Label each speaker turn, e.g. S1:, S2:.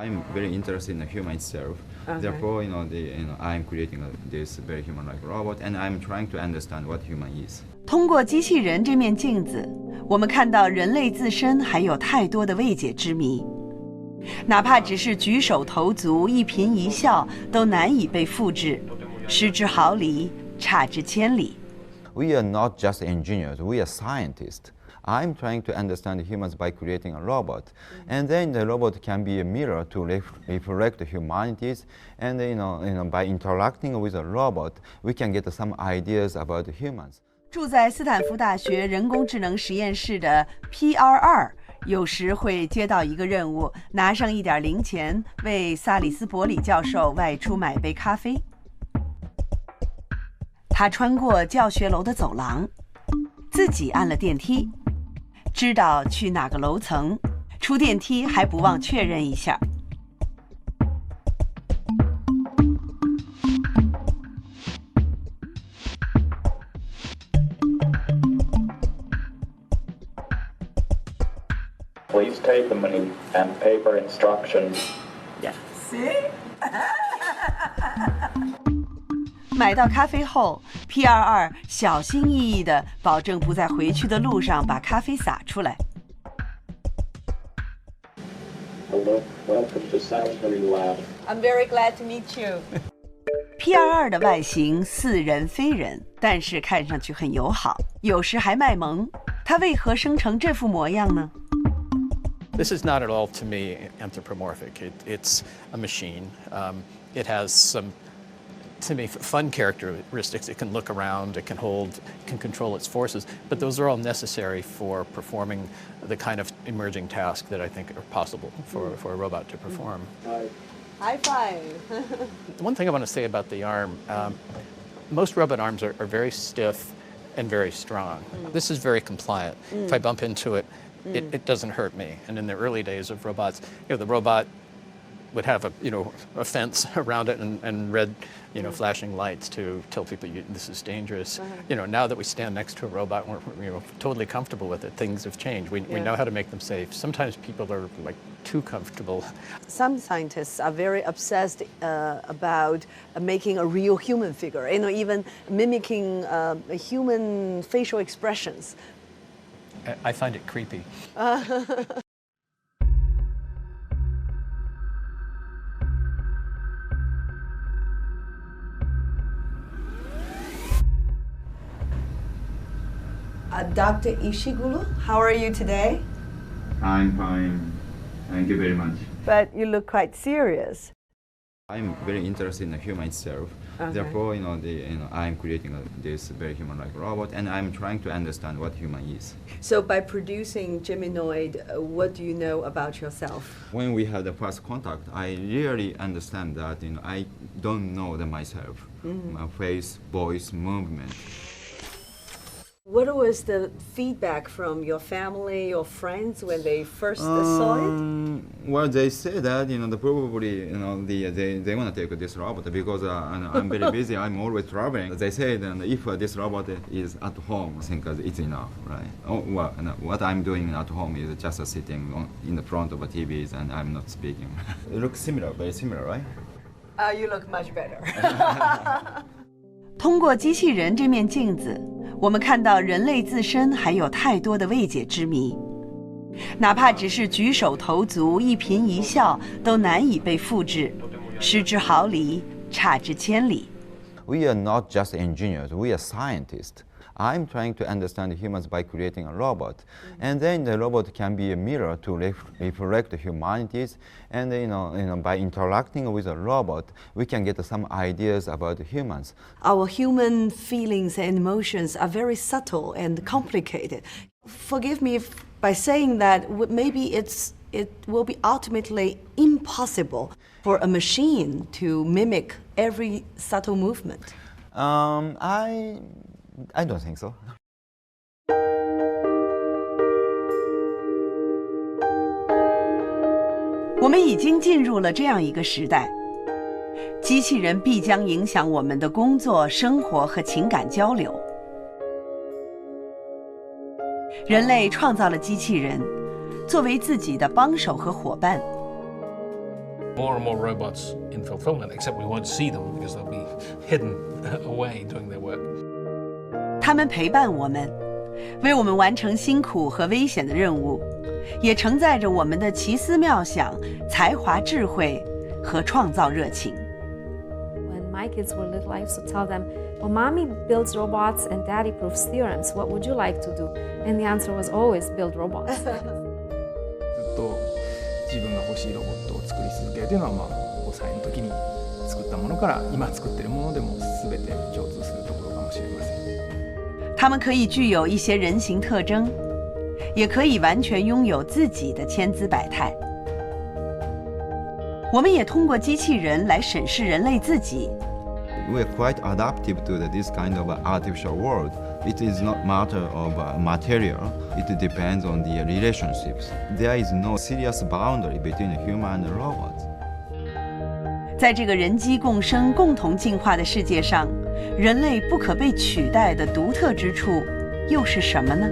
S1: I'm very interested in the human itself. Therefore, I'm creating this very human-like robot, and I'm trying to understand what human is.
S2: 通过机器人这面镜子，我们看到人类自身还有太多的未解之谜，哪怕只是举手投足、一颦一笑，都难以被复制，失之毫厘，差之千里。
S1: We are not just engineers; we are scientists. I'm trying to understand humans by creating a robot, and then the robot can be a mirror to reflect the humanities. And by interacting with a robot, we can get some ideas about humans.
S2: 住在斯坦福大学人工智能实验室的 PR2，有时会接到一个任务，拿上一点零钱，为萨里斯伯里教授外出买杯咖啡。他穿过教学楼的走廊，自己按了电梯。知道去哪个楼层，出电梯还不忘确认一下。
S3: Please take the money and paper instructions.
S2: Yeah. See? 买到咖啡后 ，PR2 小心翼翼地保证不在回去的路上把咖啡洒出来。
S3: Hello, welcome to Salisbury Lab.
S2: I'm very glad to meet you. PR2 的外形似人非人，但是看上去很友好，有时还卖萌。它为何生成这副模样呢？
S4: This is not at all, to me, anthropomorphic. It's a machine. It has some, to me, fun characteristics. It can look around, it can hold, can control its forces, but those are all necessary for performing the kind of emerging tasks that I think are possible for a robot to perform.
S2: High five.
S4: One thing I want to say about the arm, most robot arms are very stiff and very strong. This is very compliant. If I bump into it, it doesn't hurt me. And in the early days of robots, the robot would have a fence around it and red, flashing lights to tell people this is dangerous. Now that we stand next to a robot, we're totally comfortable with it. Things have changed. We know how to make them safe. Sometimes people are too comfortable.
S2: Some scientists are very obsessed about making a real human figure. Even mimicking human facial expressions.
S4: I find it creepy.
S2: Dr. Ishiguro, how are you today?
S1: I'm fine. Thank you very much.
S2: But you look quite serious.
S1: I'm very interested in the human itself. Therefore, I'm creating this very human-like robot, and I'm trying to understand what human is.
S2: So by producing Geminoid, what do you know about yourself?
S1: When we had the first contact, I really understand that I don't know myself, my face, voice, movement.
S2: What was the feedback from your family or friends when they first saw it?
S1: Well, they say that probably they want to take this robot because I'm very busy. I'm always traveling. They say that if this robot is at home, I think it's enough, right? What I'm doing at home is just sitting in the front of the TVs and I'm not speaking. It looks similar, very similar, right?
S2: You look much better. 通过机器人这面镜子，我们看到人类自身还有太多的未解之谜，哪怕只是举手投足、一颦一笑，都难以被复制，失之毫厘，差之千里。
S1: We are not just engineers; we are scientists. I'm trying to understand humans by creating a robot, and then the robot can be a mirror to reflect the humanities. And by interacting with a robot, we can get some ideas about humans.
S2: Our human feelings and emotions are very subtle and complicated. Forgive me by saying that maybe it will be ultimately impossible for a machine to mimic every subtle movement.
S1: I don't think so.
S2: 我们已经进入了这样一个时代，机器人必将影响我们的工作、生活和情感交流。人类创造了机器人，作为自己的帮手和伙伴。
S5: More and more robots in fulfillment, except we won't see them because they'll be hidden away doing their work.
S2: 他们陪伴我们，为我们完成辛苦和危险的任务，也承载着我们的奇思妙想、才华、智慧和创造热情。
S6: When my kids were little, I used to tell them, "Well, mommy builds robots and daddy proves theorems. What would you like to do?" And the answer was always build robots.
S7: ずっと自分が欲しいロボットを作り続けるというのは、5歳の時に作ったものから今作っているものでも全て共通するところかもしれません。
S2: 它们可以具有一些人形特征，也可以完全拥有自己的千姿百态。我们也通过机器人来审视人类自己。
S1: We're quite adaptive to this kind of artificial world. It is not matter of material. It depends on the relationships. There is no serious boundary between human and robots.
S2: 在这个人机共生、共同进化的世界上，人类不可被取代的独特之处又是什么呢？